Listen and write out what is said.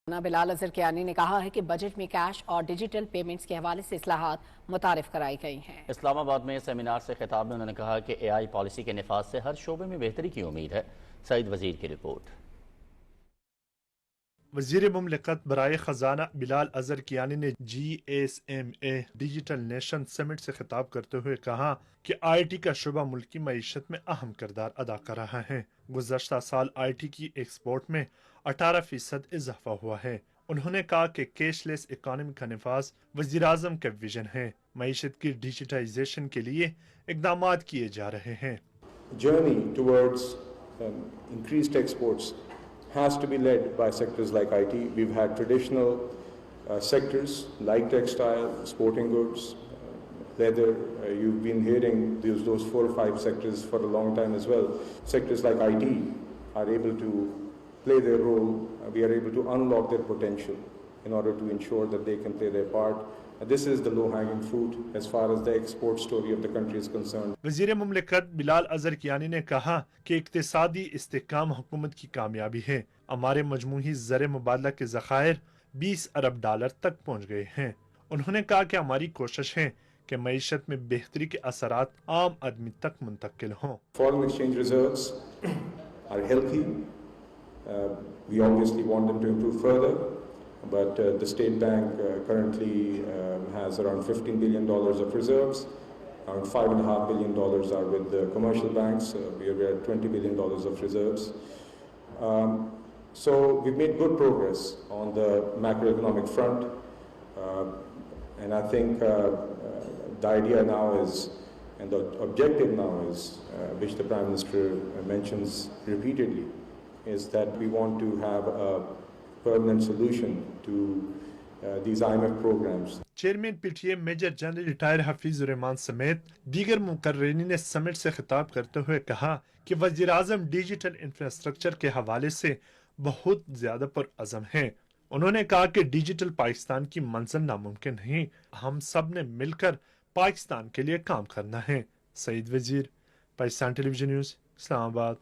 बिलाल अजहर कियानी ने कहा है कि बजट में कैश और डिजिटल पेमेंट्स के हवाले से इस्लाहात मुतारिफ कराई गई हैं। इस्लामाबाद में सेमिनार से खिताब में उन्होंने कहा कि AI पॉलिसी के निफाज से हर शोबे में बेहतरी की उम्मीद है। सईद वजीर की रिपोर्ट। वजीर मुमलिकत बराए खजाना बिलाल अजहर कियानी ने GSMA डिजिटल नेशन समिट से खिताब करते हुए कहा कि IT का शुबा मुल्क की मईशत में अहम किरदार अदा कर रहा है। गुज़श्ता साल IT की एक्सपोर्ट में 18% इजाफा हुआ है। उन्होंने कहा कि कैशलेस इकोनॉमी का निफाज वज़ीर-ए-आज़म का विजन है। मईशत की डिजिटाइजेशन के लिए इकदाम किए जा रहे हैं। Journey towards increased exports has to be led by sectors like IT. We've had traditional sectors like textile, sporting goods, leather. You've been hearing those 4 or 5 sectors for a long time as well. Sectors like IT are able to play their role. We are able to unlock their potential in order to ensure that they can play their part. This is the low-hanging fruit as far as the export story of the country is concerned. वज़ीर मुमलिकत बिलाल अजहर कियानी ने कहा कि इक्तिसादी इस्तेहकाम हुकूमत की कामयाबी है। हमारे मजमूही ज़र मुबादला के ज़खायर $20 अरब तक पहुँच गए हैं। उन्होंने कहा कि हमारी कोशिश है कि मईशत में बेहतरी के असरात आम आदमी तक मुंतकिल हों। Foreign exchange reserves are healthy. We obviously want them to improve further. But the State Bank currently has around $15 billion of reserves. Around $5.5 billion are with the commercial banks. We are at $20 billion of reserves. So we've made good progress on the macroeconomic front. And I think the idea now is, and the objective now is, which the Prime Minister mentions repeatedly, is that we want to have a permanent solution to these IMF programs. Chairman PTA major general retired Hafeezur Rehman समेत दीगर मुकर्रीन ने summit से खिताब करते हुए कहा कि वज़ीर-ए-आज़म डिजिटल इंफ्रास्ट्रक्चर के हवाले से बहुत ज्यादा पुरअज़म हैं। उन्होंने कहा कि डिजिटल पाकिस्तान की मंजिल नामुमकिन नहीं, हम सब ने मिलकर पाकिस्तान के लिए काम करना है। सईद वजीर, पाकिस्तान टेलीविजन न्यूज़, इस्लामाबाद।